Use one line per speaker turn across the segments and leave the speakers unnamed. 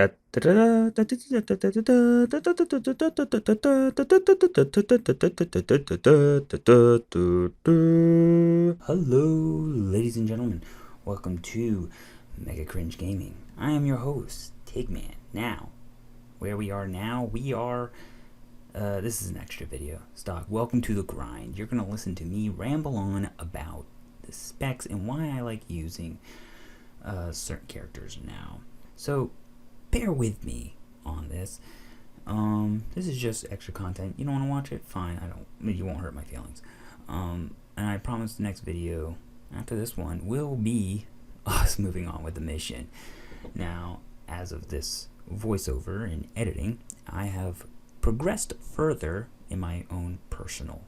ladies and gentlemen. Welcome to Mega Cringe Gaming. I am your host, Tigman. Now, where we are now, this is an extra video. Stock. Welcome to the grind. You're going to listen to me ramble on about the specs and why I like using certain characters now. So, bear with me on this. This is just extra content. You don't want to watch it? Fine. You won't hurt my feelings. And I promise the next video after this one will be us moving on with the mission. Now, as of this voiceover and editing, I have progressed further in my own personal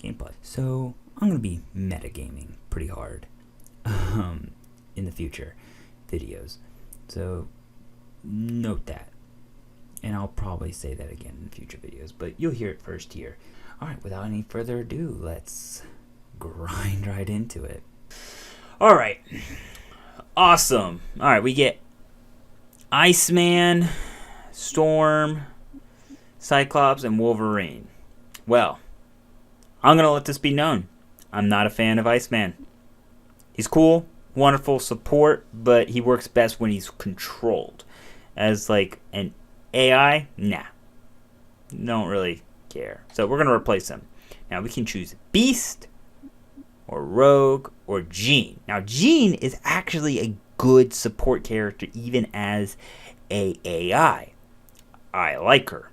gameplay. So I'm going to be metagaming pretty hard in the future videos. So note that. And I'll probably say that again in future videos, but you'll hear it first here. Alright, without any further ado, let's grind right into it. Alright. Awesome. Alright, we get Iceman, Storm, Cyclops, and Wolverine. Well, I'm going to let this be known. I'm not a fan of Iceman. He's cool, wonderful support, but he works best when he's controlled. As like an AI, nah. Don't really care. So we're going to replace him. Now we can choose Beast, or Rogue, or Jean. Now Jean is actually a good support character even as a AI. I like her.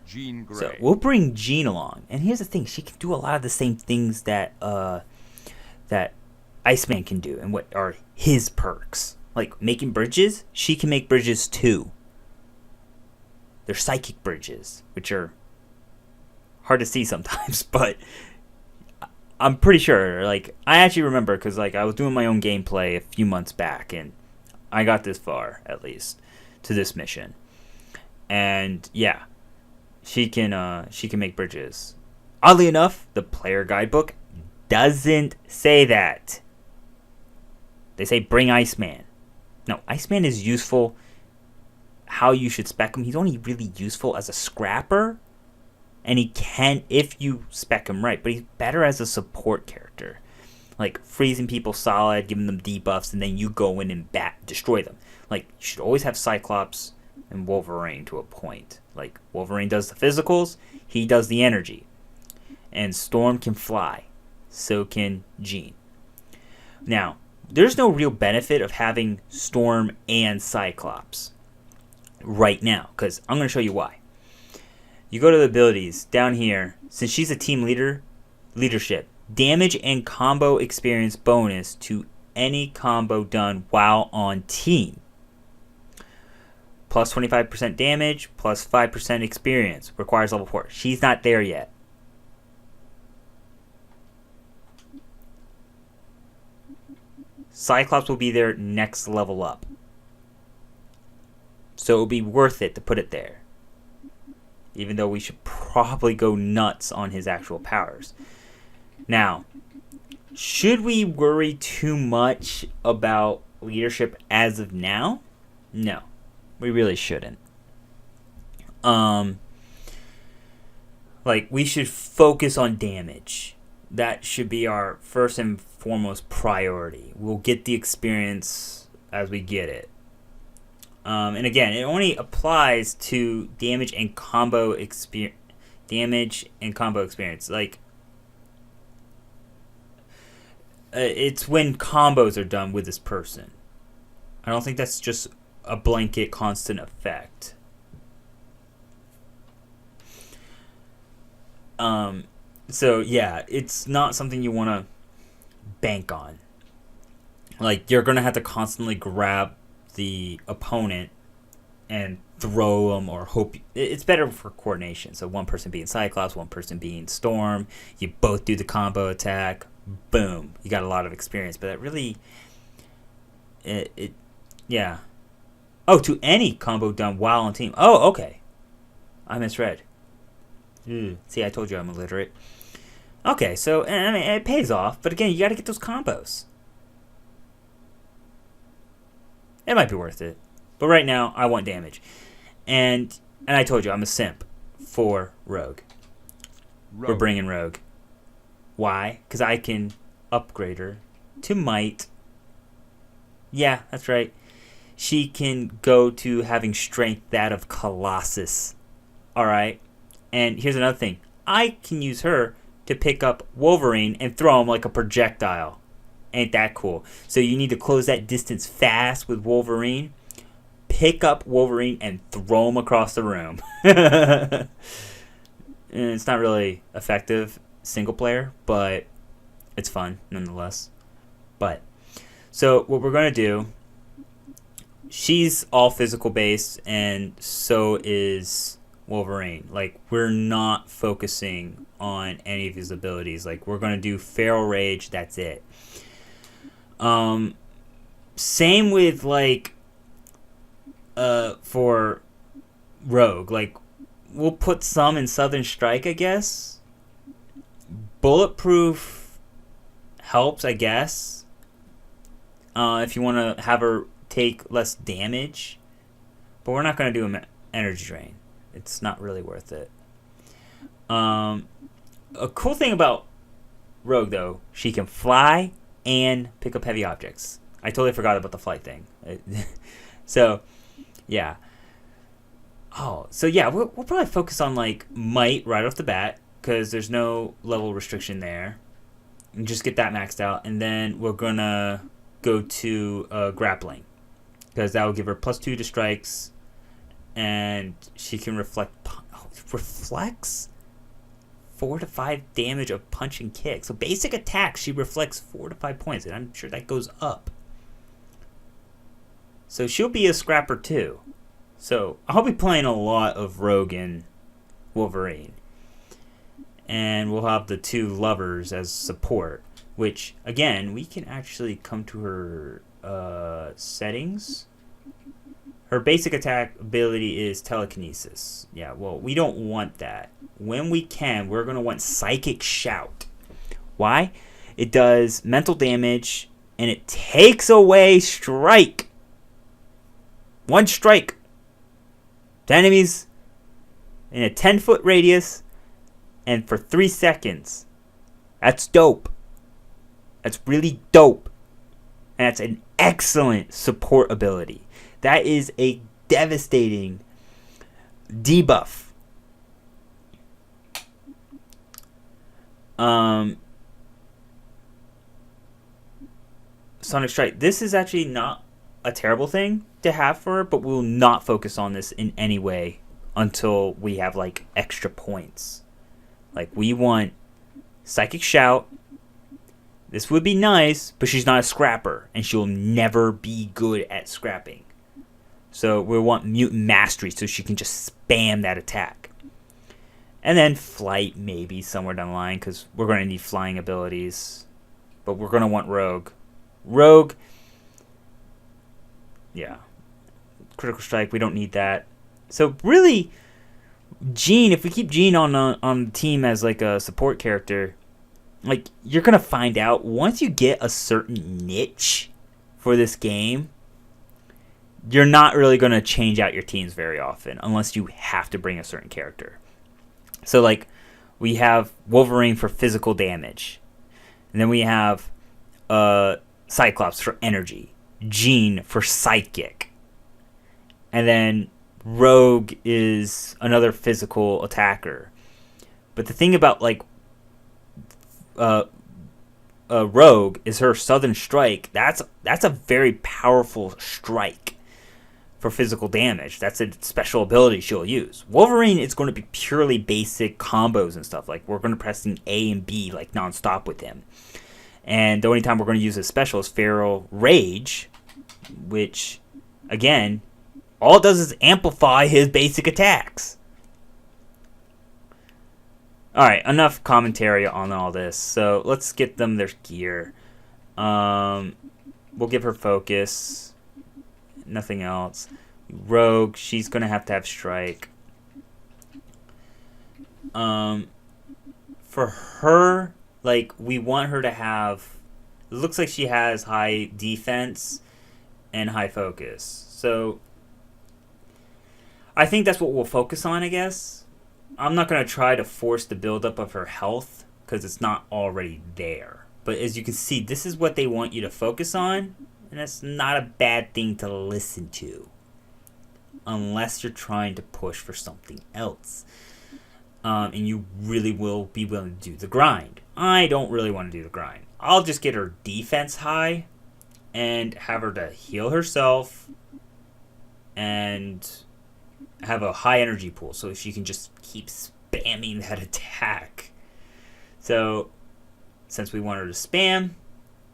Jean Grey.
So we'll bring Jean along. And here's the thing, she can do a lot of the same things that that Iceman can do and what are his perks. Like making bridges, she can make bridges too. They're psychic bridges, which are hard to see sometimes, but I'm pretty sure, like, I actually remember because, like, I was doing my own gameplay a few months back, and I got this far, at least, to this mission. And, yeah, she can make bridges. Oddly enough, the player guidebook doesn't say that. They say bring Iceman. No, Iceman is useful how you should spec him. He's only really useful as a scrapper. And he can, if you spec him right, but he's better as a support character. Like, freezing people solid, giving them debuffs, and then you go in and destroy them. Like, you should always have Cyclops and Wolverine to a point. Like, Wolverine does the physicals, he does the energy. And Storm can fly. So can Jean. Now, there's no real benefit of having Storm and Cyclops right now, because I'm going to show you why. You go to the abilities down here. Since she's a team leadership, damage and combo experience bonus to any combo done while on team. Plus 25% damage, plus 5% experience. Requires level 4. She's not there yet. Cyclops will be there next level up. So it will be worth it to put it there. Even though we should probably go nuts on his actual powers. Now, should we worry too much about leadership as of now? No, we really shouldn't. Like, we should focus on damage. That should be our first and foremost priority. We'll get the experience as we get it. And again, it only applies to damage and combo experience. Like, it's when combos are done with this person. I don't think that's just a blanket constant effect. So yeah, it's not something you want to bank on. Like, you're gonna have to constantly grab the opponent and throw them or hope. It's better for coordination. So one person being Cyclops, one person being Storm. You both do the combo attack. Boom. You got a lot of experience. But that really, yeah. Oh, to any combo done while on team. Oh, okay. I misread. See, I told you I'm illiterate. Okay, so, I mean, it pays off. But again, you got to get those combos. It might be worth it. But right now, I want damage. And I told you, I'm a simp for Rogue. We're bringing Rogue. Why? Because I can upgrade her to Might. Yeah, that's right. She can go to having strength that of Colossus. Alright? And here's another thing. I can use her to pick up Wolverine and throw him like a projectile. Ain't that cool? So you need to close that distance fast with Wolverine. Pick up Wolverine and throw him across the room. And it's not really effective single player, but it's fun nonetheless. But so what we're going to do, she's all physical based and so is Wolverine. Like, we're not focusing on any of his abilities. Like, we're going to do Feral Rage, that's it. Same with like for Rogue. Like, we'll put some in Southern Strike, I guess. Bulletproof helps, I guess. If you want to have her take less damage. But we're not going to do an energy drain. It's not really worth it. A cool thing about Rogue, though, she can fly and pick up heavy objects. I totally forgot about the flight thing. So, yeah. Oh, so yeah, we'll probably focus on like Might right off the bat because there's no level restriction there. And just get that maxed out, and then we're gonna go to grappling because that will give her +2 to strikes, and she can reflects 4 to 5 damage of punch and kick. So basic attack, she reflects 4 to 5 points, and I'm sure that goes up. So she'll be a scrapper too. So I'll be playing a lot of Rogue and Wolverine. And we'll have the two lovers as support, which, again, we can actually come to her settings. Her basic attack ability is telekinesis. Yeah, well, we don't want that. When we can, we're going to want Psychic Shout. Why? It does mental damage, and it takes away strike. 1 strike to enemies in a 10-foot radius and for 3 seconds. That's dope. That's really dope. And that's an excellent support ability. That is a devastating debuff. Sonic Strike. This is actually not a terrible thing to have for her, but we'll not focus on this in any way until we have like extra points. Like, we want Psychic Shout. This would be nice, but she's not a scrapper, and she'll never be good at scrapping. So we want Mutant Mastery so she can just spam that attack. And then Flight maybe somewhere down the line, because we're going to need flying abilities. But we're going to want Rogue. Rogue, yeah. Critical Strike, we don't need that. So really, Jean, if we keep Jean on the team as like a support character, like, you're going to find out once you get a certain niche for this game, you're not really going to change out your teams very often unless you have to bring a certain character. So, like, we have Wolverine for physical damage. And then we have Cyclops for energy. Jean for psychic. And then Rogue is another physical attacker. But the thing about, like, Rogue is her Southern Strike. That's a very powerful strike for physical damage. That's a special ability she'll use. Wolverine is going to be purely basic combos and stuff. Like, we're going to press A and B like nonstop with him. And the only time we're going to use his special is Feral Rage, which, again, all it does is amplify his basic attacks. Alright, enough commentary on all this. So let's get them their gear. We'll give her focus. Nothing else. Rogue, she's going to have strike. For her, like, we want her to have... It looks like she has high defense and high focus. So I think that's what we'll focus on, I guess. I'm not going to try to force the buildup of her health because it's not already there. But as you can see, this is what they want you to focus on, and that's not a bad thing to listen to. Unless you're trying to push for something else. And you really will be willing to do the grind. I don't really want to do the grind. I'll just get her defense high and have her to heal herself and have a high energy pool so she can just keep spamming that attack. So since we want her to spam,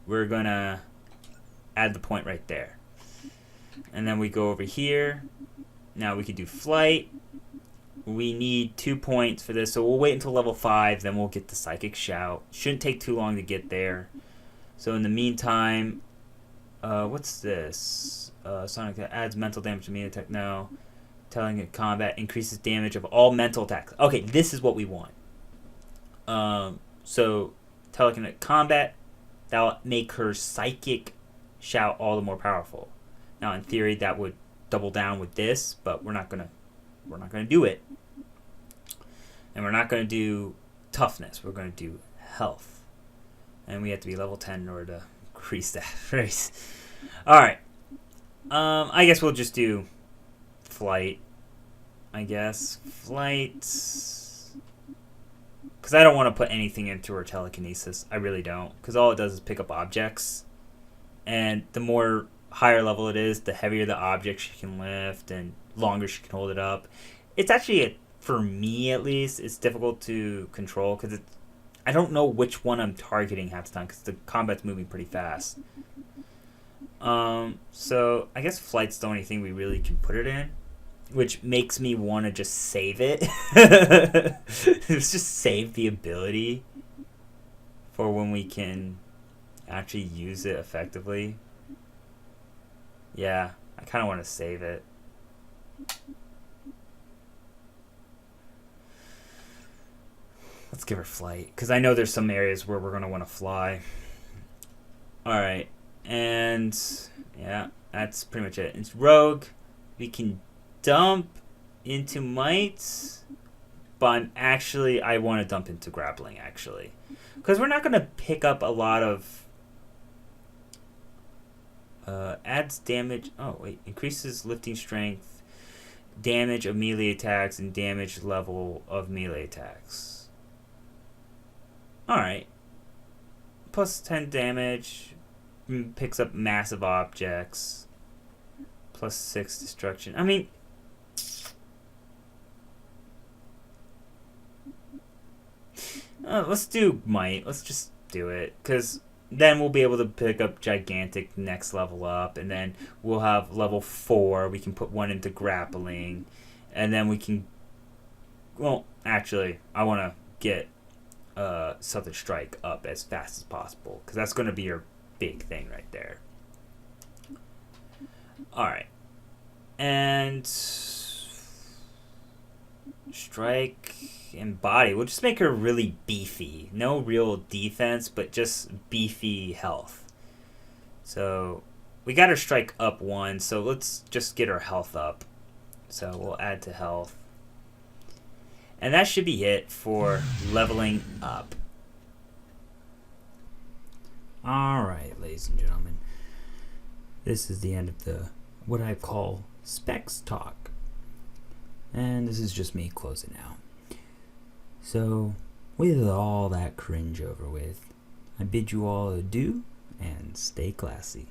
we're going to add the point right there. And then we go over here. Now we could do flight. We need 2 points for this, so we'll wait until level 5, then we'll get the Psychic Shout. Shouldn't take too long to get there. So in the meantime, what's this? Sonic that adds mental damage to melee attack. No. Telekinetic combat increases damage of all mental attacks. Okay, this is what we want. So telekinetic combat, that'll make her Psychic Shout all the more powerful. Now in theory that would double down with this, but we're not gonna do it. And we're not gonna do toughness. We're gonna do health, and we have to be level 10 in order to increase that race. All right. I guess we'll just do flight. I guess flight, because I don't want to put anything into her telekinesis. I really don't, because all it does is pick up objects, and the more higher level it is, the heavier the object she can lift and longer she can hold it up. It's actually, for me at least, it's difficult to control because I don't know which one I'm targeting half the time because the combat's moving pretty fast. So I guess flight's the only thing we really can put it in, which makes me want to just save it. Let's just save the ability for when we can actually use it effectively. Yeah, I kind of want to save it. Let's give her flight, because I know there's some areas where we're going to want to fly. Alright, and yeah, that's pretty much it. It's rogue. We can dump into might, but I want to dump into grappling, actually. Because we're not going to pick up a lot of... adds damage... Oh, wait. Increases lifting strength, damage of melee attacks, and damage level of melee attacks. Alright. Plus 10 damage. Picks up massive objects. Plus 6 destruction. I mean... let's do might. Let's just do it. Because then we'll be able to pick up gigantic next level up. And then we'll have level 4. We can put one into grappling. And then we can... Well, actually, I want to get Southern Strike up as fast as possible. Because that's going to be your big thing right there. Alright. And... Strike and body. We'll just make her really beefy. No real defense, but just beefy health. So, we got her strike up 1, so let's just get her health up. So, we'll add to health. And that should be it for leveling up. Alright, ladies and gentlemen. This is the end of the, what I call, Specs talk. And this is just me closing out. So, with all that cringe over with, I bid you all adieu and stay classy.